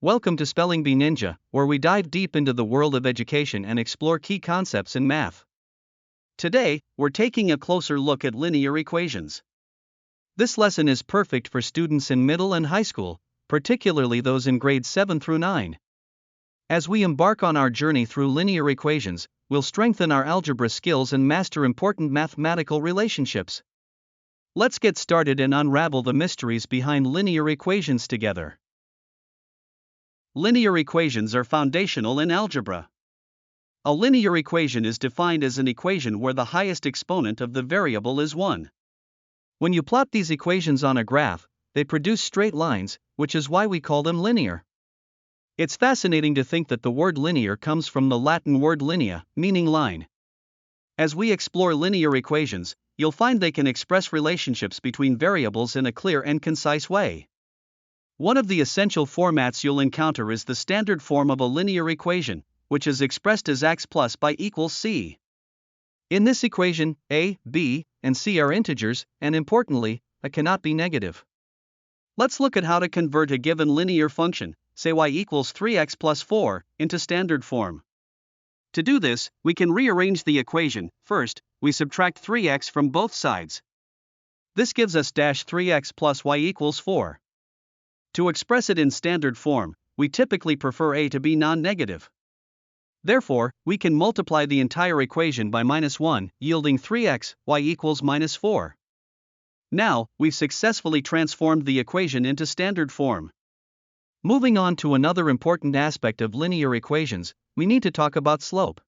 Welcome to Spelling Bee Ninja, where we dive deep into the world of education and explore key concepts in math. Today, we're taking a closer look at linear equations. This lesson is perfect for students in middle and high school, particularly those in grades 7 through 9. As we embark on our journey through linear equations, we'll strengthen our algebra skills and master important mathematical relationships. Let's get started and unravel the mysteries behind linear equations together. Linear equations are foundational in algebra. A linear equation is defined as an equation where the highest exponent of the variable is 1. When you plot these equations on a graph, they produce straight lines, which is why we call them linear. It's fascinating to think that the word linear comes from the Latin word linea, meaning line. As we explore linear equations, you'll find they can express relationships between variables in a clear and concise way. One of the essential formats you'll encounter is the standard form of a linear equation, which is expressed as x plus b equals c. In this equation, a, b, and c are integers, and importantly, a cannot be negative. Let's look at how to convert a given linear function, say y equals 3x plus 4, into standard form. To do this, we can rearrange the equation. First, we subtract 3x from both sides. This gives us dash 3x plus y equals 4. To express it in standard form, we typically prefer a to be non-negative. Therefore, we can multiply the entire equation by minus 1, yielding 3x, y equals minus 4. Now, we've successfully transformed the equation into standard form. Moving on to another important aspect of linear equations, we need to talk about slope.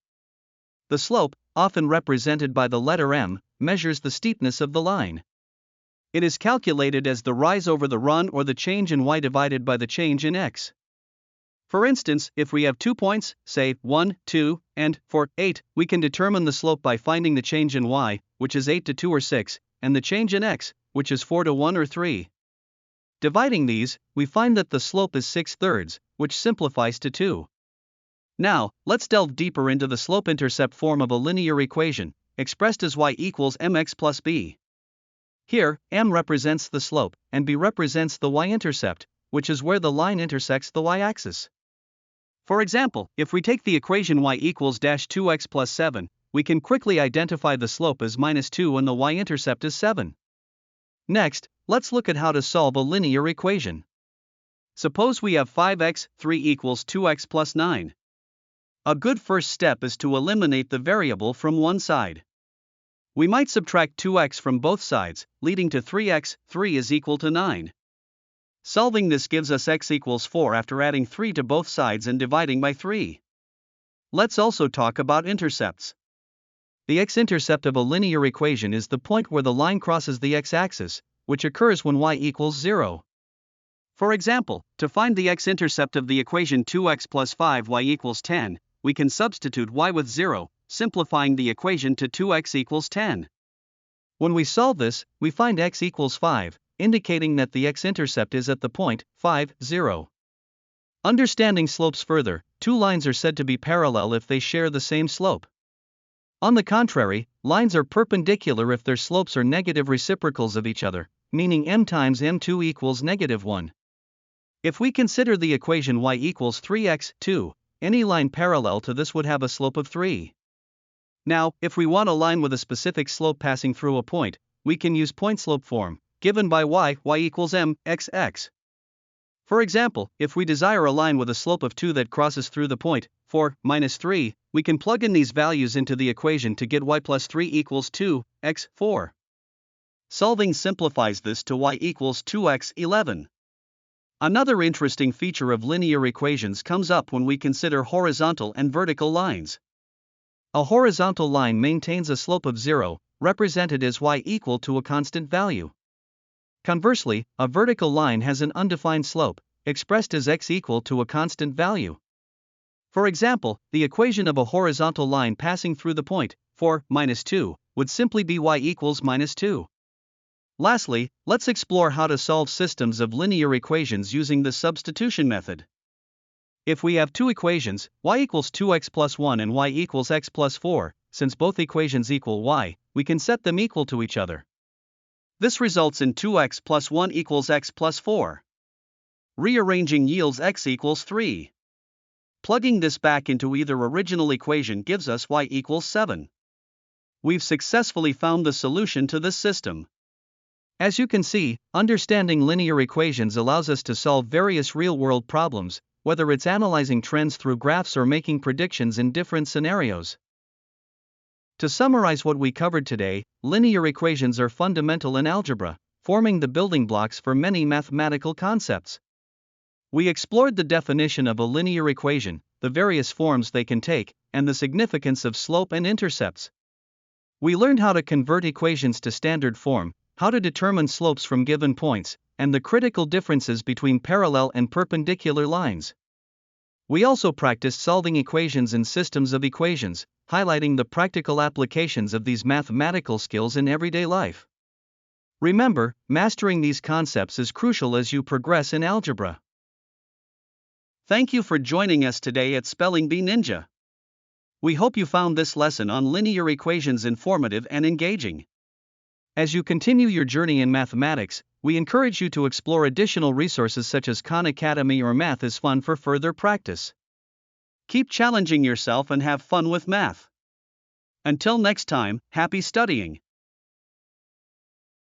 The slope, often represented by the letter m, measures the steepness of the line. It is calculated as the rise over the run or the change in y divided by the change in x. For instance, if we have 2 points, say 1, 2, and, for 8, we can determine the slope by finding the change in y, which is 8 to 2 or 6, and the change in x, which is 4 to 1 or 3. Dividing these, we find that the slope is 6/3, which simplifies to 2. Now, let's delve deeper into the slope-intercept form of a linear equation, expressed as y equals mx plus b. Here, m represents the slope, and b represents the y-intercept, which is where the line intersects the y-axis. For example, if we take the equation y equals dash 2x plus 7, we can quickly identify the slope as minus 2 and the y-intercept as 7. Next, let's look at how to solve a linear equation. Suppose we have 5x, 3 equals 2x plus 9. A good first step is to eliminate the variable from one side. We might subtract 2x from both sides, leading to 3x, 3 is equal to 9. Solving this gives us x equals 4 after adding 3 to both sides and dividing by 3. Let's also talk about intercepts. The x-intercept of a linear equation is the point where the line crosses the x-axis, which occurs when y equals 0. For example, to find the x-intercept of the equation 2x plus 5y equals 10, we can substitute y with 0, simplifying the equation to 2x equals 10. When we solve this, we find x equals 5, indicating that the x-intercept is at the point 5, 0. Understanding slopes further, two lines are said to be parallel if they share the same slope. On the contrary, lines are perpendicular if their slopes are negative reciprocals of each other, meaning m times m2 equals negative 1. If we consider the equation y equals 3x, 2, any line parallel to this would have a slope of 3. Now, if we want a line with a specific slope passing through a point, we can use point-slope form, given by y equals m, x, x. For example, if we desire a line with a slope of 2 that crosses through the point 4, minus 3, we can plug in these values into the equation to get y plus 3 equals 2, x, 4. Solving simplifies this to y equals 2x, 11. Another interesting feature of linear equations comes up when we consider horizontal and vertical lines. A horizontal line maintains a slope of 0, represented as y equal to a constant value. Conversely, a vertical line has an undefined slope, expressed as x equal to a constant value. For example, the equation of a horizontal line passing through the point 4, minus 2, would simply be y equals minus 2. Lastly, let's explore how to solve systems of linear equations using the substitution method. If we have two equations, y equals 2x plus 1 and y equals x plus 4, since both equations equal y, we can set them equal to each other. This results in 2x plus 1 equals x plus 4. Rearranging yields x equals 3. Plugging this back into either original equation gives us y equals 7. We've successfully found the solution to this system. As you can see, understanding linear equations allows us to solve various real-world problems, whether it's analyzing trends through graphs or making predictions in different scenarios. To summarize what we covered today, linear equations are fundamental in algebra, forming the building blocks for many mathematical concepts. We explored the definition of a linear equation, the various forms they can take, and the significance of slope and intercepts. We learned how to convert equations to standard form, how to determine slopes from given points, and the critical differences between parallel and perpendicular lines. We also practiced solving equations in systems of equations, highlighting the practical applications of these mathematical skills in everyday life. Remember, mastering these concepts is crucial as you progress in algebra. Thank you for joining us today at Spelling Bee Ninja. We hope you found this lesson on linear equations informative and engaging. As you continue your journey in mathematics, we encourage you to explore additional resources such as Khan Academy or Math is Fun for further practice. Keep challenging yourself and have fun with math. Until next time, happy studying.